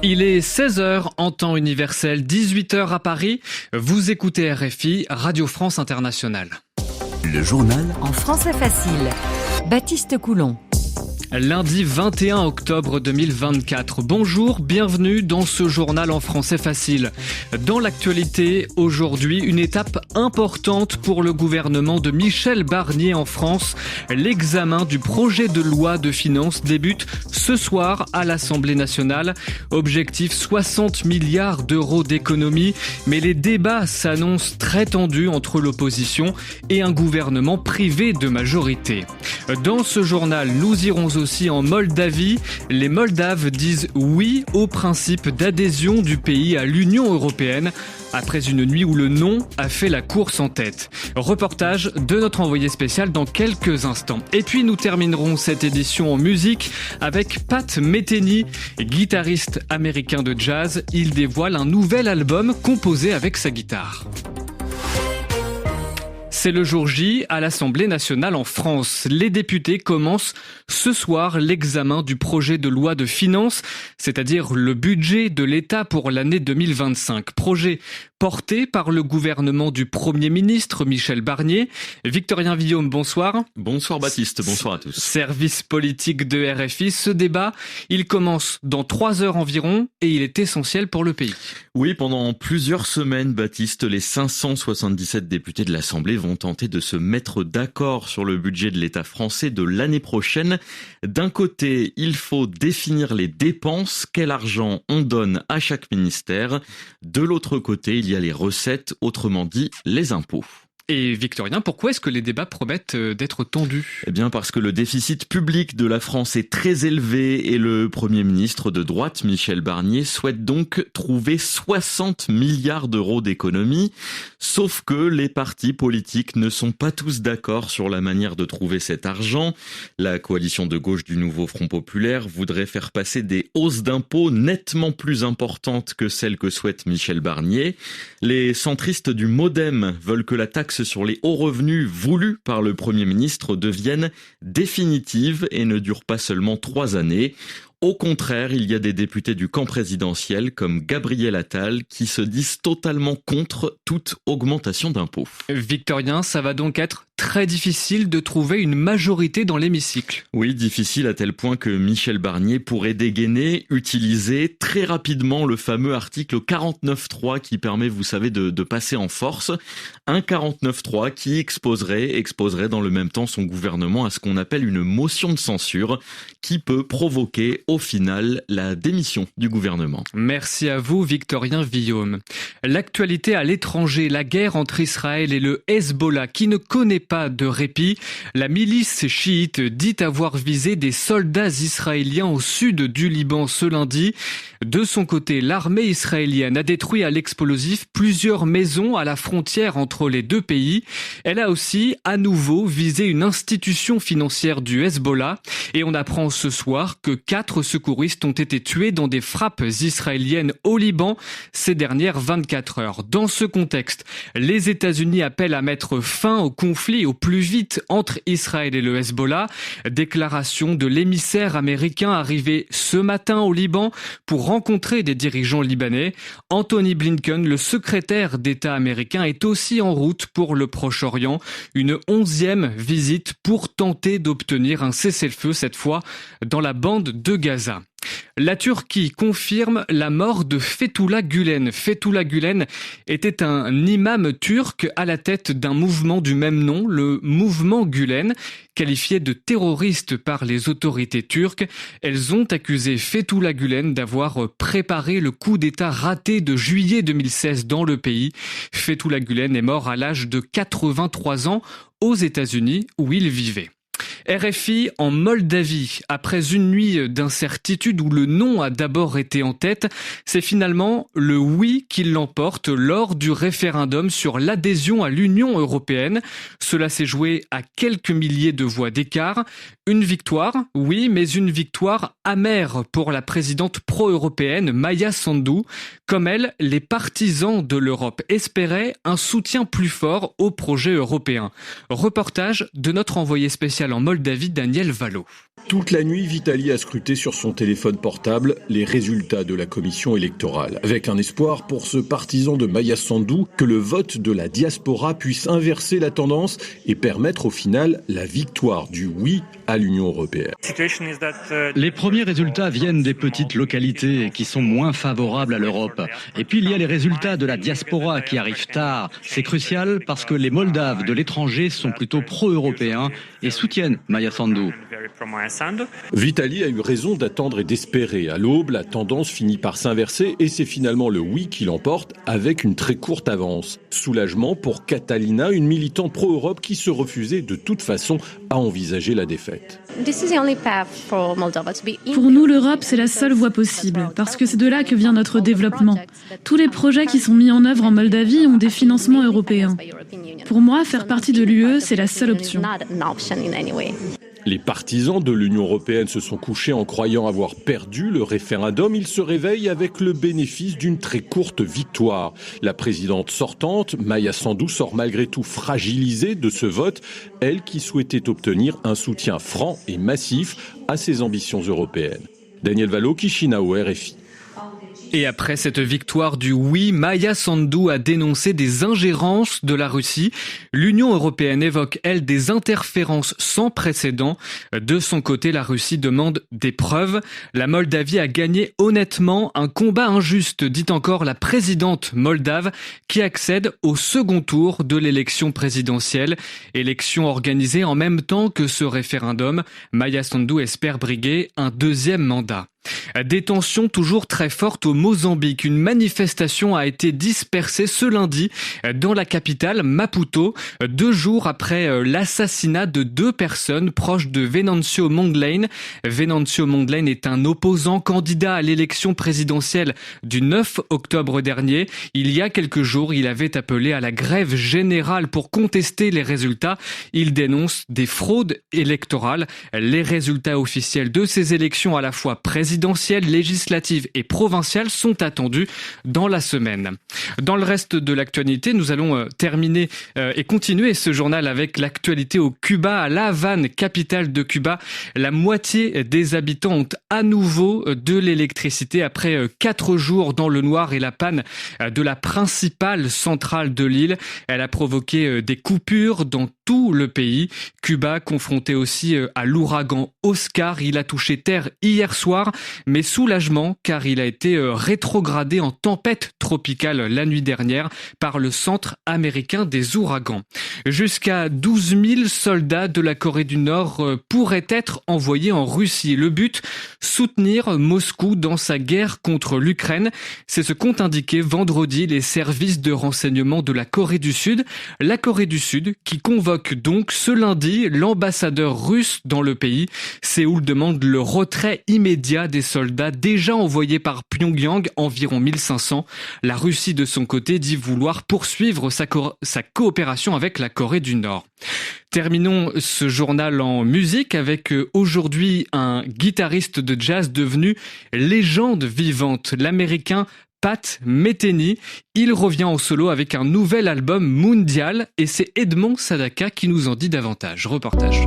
Il est 16h en temps universel, 18h à Paris. Vous écoutez RFI, Radio France Internationale. Le journal en français facile. Baptiste Coulon. Lundi 21 octobre 2024. Bonjour, bienvenue dans ce journal en français facile. Dans l'actualité, aujourd'hui, une étape importante pour le gouvernement de Michel Barnier en France. L'examen du projet de loi de finances débute ce soir à l'Assemblée nationale. Objectif 60 milliards d'euros d'économie. Mais les débats s'annoncent très tendus entre l'opposition et un gouvernement privé de majorité. Dans ce journal, nous irons aussi en Moldavie. Les Moldaves disent oui au principe d'adhésion du pays à l'Union européenne après une nuit où le non a fait la course en tête. Reportage de notre envoyé spécial dans quelques instants. Et puis nous terminerons cette édition en musique avec Pat Metheny, guitariste américain de jazz. Il dévoile un nouvel album composé avec sa guitare. C'est le jour J à l'Assemblée nationale en France. Les députés commencent ce soir l'examen du projet de loi de finances, c'est-à-dire le budget de l'État pour l'année 2025. Projet porté par le gouvernement du Premier ministre Michel Barnier. Victorien Villaume, bonsoir. Bonsoir Baptiste, bonsoir à tous. Service politique de RFI, ce débat, il commence dans 3 heures environ et il est essentiel pour le pays. Oui, pendant plusieurs semaines, Baptiste, les 577 députés de l'Assemblée vont tenter de se mettre d'accord sur le budget de l'État français de l'année prochaine. D'un côté, il faut définir les dépenses, quel argent on donne à chaque ministère. De l'autre côté, il y a les recettes, autrement dit les impôts. Et Victorien, pourquoi est-ce que les débats promettent d'être tendus ? Eh bien parce que le déficit public de la France est très élevé et le Premier ministre de droite, Michel Barnier, souhaite donc trouver 60 milliards d'euros d'économies. Sauf que les partis politiques ne sont pas tous d'accord sur la manière de trouver cet argent. La coalition de gauche du Nouveau Front Populaire voudrait faire passer des hausses d'impôts nettement plus importantes que celles que souhaite Michel Barnier. Les centristes du MoDem veulent que la taxe sur les hauts revenus voulus par le Premier ministre deviennent définitives et ne durent pas seulement 3 années. Au contraire, il y a des députés du camp présidentiel comme Gabriel Attal qui se disent totalement contre toute augmentation d'impôts. Victorien, ça va donc être très difficile de trouver une majorité dans l'hémicycle. Oui, difficile à tel point que Michel Barnier pourrait dégainer, utiliser très rapidement le fameux article 49.3 qui permet, vous savez, de passer en force. Un 49.3 qui exposerait dans le même temps son gouvernement à ce qu'on appelle une motion de censure qui peut provoquer au final la démission du gouvernement. Merci à vous, Victorien Villaume. L'actualité à l'étranger, la guerre entre Israël et le Hezbollah qui ne connaît pas de répit. La milice chiite dit avoir visé des soldats israéliens au sud du Liban ce lundi. De son côté, l'armée israélienne a détruit à l'explosif plusieurs maisons à la frontière entre les deux pays. Elle a aussi à nouveau visé une institution financière du Hezbollah. Et on apprend ce soir que 4 secouristes ont été tués dans des frappes israéliennes au Liban ces dernières 24 heures. Dans ce contexte, les États-Unis appellent à mettre fin au conflit au plus vite entre Israël et le Hezbollah. Déclaration de l'émissaire américain arrivé ce matin au Liban pour rencontrer des dirigeants libanais. Anthony Blinken, le secrétaire d'État américain, est aussi en route pour le Proche-Orient. Une 11e visite pour tenter d'obtenir un cessez-le-feu, cette fois dans la bande de Gaza. La Turquie confirme la mort de Fethullah Gülen. Fethullah Gülen était un imam turc à la tête d'un mouvement du même nom, le mouvement Gülen, qualifié de terroriste par les autorités turques. Elles ont accusé Fethullah Gülen d'avoir préparé le coup d'État raté de juillet 2016 dans le pays. Fethullah Gülen est mort à l'âge de 83 ans aux États-Unis où il vivait. RFI en Moldavie. Après une nuit d'incertitude où le non a d'abord été en tête, c'est finalement le oui qui l'emporte lors du référendum sur l'adhésion à l'Union européenne. Cela s'est joué à quelques milliers de voix d'écart. Une victoire, oui, mais une victoire amère pour la présidente pro-européenne Maia Sandu. Comme elle, les partisans de l'Europe espéraient un soutien plus fort au projet européen. Reportage de notre envoyé spécial en Moldavie, Daniel Valo. Toute la nuit, Vitaly a scruté sur son téléphone portable les résultats de la commission électorale, avec un espoir pour ce partisan de Maia Sandu que le vote de la diaspora puisse inverser la tendance et permettre au final la victoire du oui à l'Union européenne. Les premiers résultats viennent des petites localités qui sont moins favorables à l'Europe. Et puis il y a les résultats de la diaspora qui arrivent tard. C'est crucial parce que les Moldaves de l'étranger sont plutôt pro-européens et soutiennent Maia Sandu. Vitaly a eu raison d'attendre et d'espérer. À l'aube, la tendance finit par s'inverser et c'est finalement le oui qui l'emporte avec une très courte avance. Soulagement pour Catalina, une militante pro-Europe qui se refusait de toute façon à envisager la défaite. Pour nous, l'Europe, c'est la seule voie possible, parce que c'est de là que vient notre développement. Tous les projets qui sont mis en œuvre en Moldavie ont des financements européens. Pour moi, faire partie de l'UE, c'est la seule option. Les partisans de l'Union européenne se sont couchés en croyant avoir perdu le référendum. Ils se réveillent avec le bénéfice d'une très courte victoire. La présidente sortante, Maia Sandu, sort malgré tout fragilisée de ce vote, elle qui souhaitait obtenir un soutien franc et massif à ses ambitions européennes. Daniel Valo, Chisinau, RFI. Et après cette victoire du oui, Maia Sandu a dénoncé des ingérences de la Russie. L'Union européenne évoque, elle, des interférences sans précédent. De son côté, la Russie demande des preuves. La Moldavie a gagné honnêtement un combat injuste, dit encore la présidente moldave, qui accède au second tour de l'élection présidentielle. Élection organisée en même temps que ce référendum. Maia Sandu espère briguer un deuxième mandat. Des tensions toujours très fortes au Mozambique. Une manifestation a été dispersée ce lundi dans la capitale, Maputo, 2 jours après l'assassinat de 2 personnes proches de Venancio Mondlane. Venancio Mondlane est un opposant candidat à l'élection présidentielle du 9 octobre dernier. Il y a quelques jours, il avait appelé à la grève générale pour contester les résultats. Il dénonce des fraudes électorales. Les résultats officiels de ces élections à la fois présidentielles, législatives et provinciales sont attendus dans la semaine. Dans le reste de l'actualité, nous allons terminer et continuer ce journal avec l'actualité au Cuba, à La Havane, capitale de Cuba. La moitié des habitants ont à nouveau de l'électricité après 4 jours dans le noir et la panne de la principale centrale de l'île. Elle a provoqué des coupures dans tout le pays. Cuba confronté aussi à l'ouragan Oscar. Il a touché terre hier soir. Mais soulagement car il a été rétrogradé en tempête tropicale la nuit dernière par le Centre américain des ouragans. Jusqu'à 12 000 soldats de la Corée du Nord pourraient être envoyés en Russie. Le but, soutenir Moscou dans sa guerre contre l'Ukraine. C'est ce qu'ont indiqué vendredi les services de renseignement de la Corée du Sud. La Corée du Sud qui convoque donc ce lundi l'ambassadeur russe dans le pays. Séoul demande le retrait immédiat des soldats déjà envoyés par Pyongyang, environ 1500. La Russie, de son côté, dit vouloir poursuivre sa coopération avec la Corée du Nord. Terminons ce journal en musique avec aujourd'hui un guitariste de jazz devenu légende vivante, l'américain Pat Metheny. Il revient en solo avec un nouvel album mondial et c'est Edmond Sadaka qui nous en dit davantage. Reportage.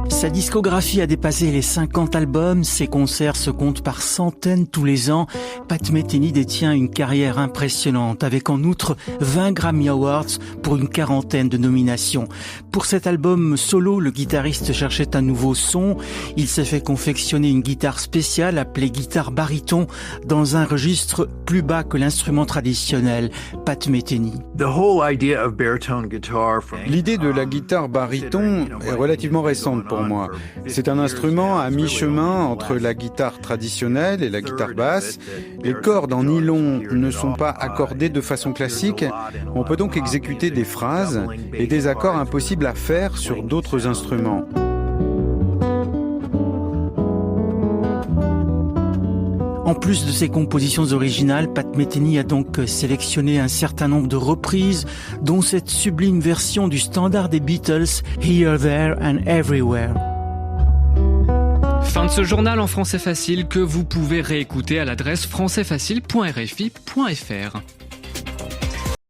Sa discographie a dépassé les 50 albums, ses concerts se comptent par centaines tous les ans. Pat Metheny détient une carrière impressionnante, avec en outre 20 Grammy Awards pour une 40aine de nominations. Pour cet album solo, le guitariste cherchait un nouveau son. Il s'est fait confectionner une guitare spéciale appelée guitare baryton, dans un registre plus bas que l'instrument traditionnel. Pat Metheny. L'idée de la guitare baryton est relativement récente pour moi. C'est un instrument à mi-chemin entre la guitare traditionnelle et la guitare basse. Les cordes en nylon ne sont pas accordées de façon classique. On peut donc exécuter des phrases et des accords impossibles à faire sur d'autres instruments. En plus de ses compositions originales, Pat Metheny a donc sélectionné un certain nombre de reprises, dont cette sublime version du standard des Beatles, Here, There and Everywhere. Fin de ce journal en français facile que vous pouvez réécouter à l'adresse françaisfacile.rfi.fr.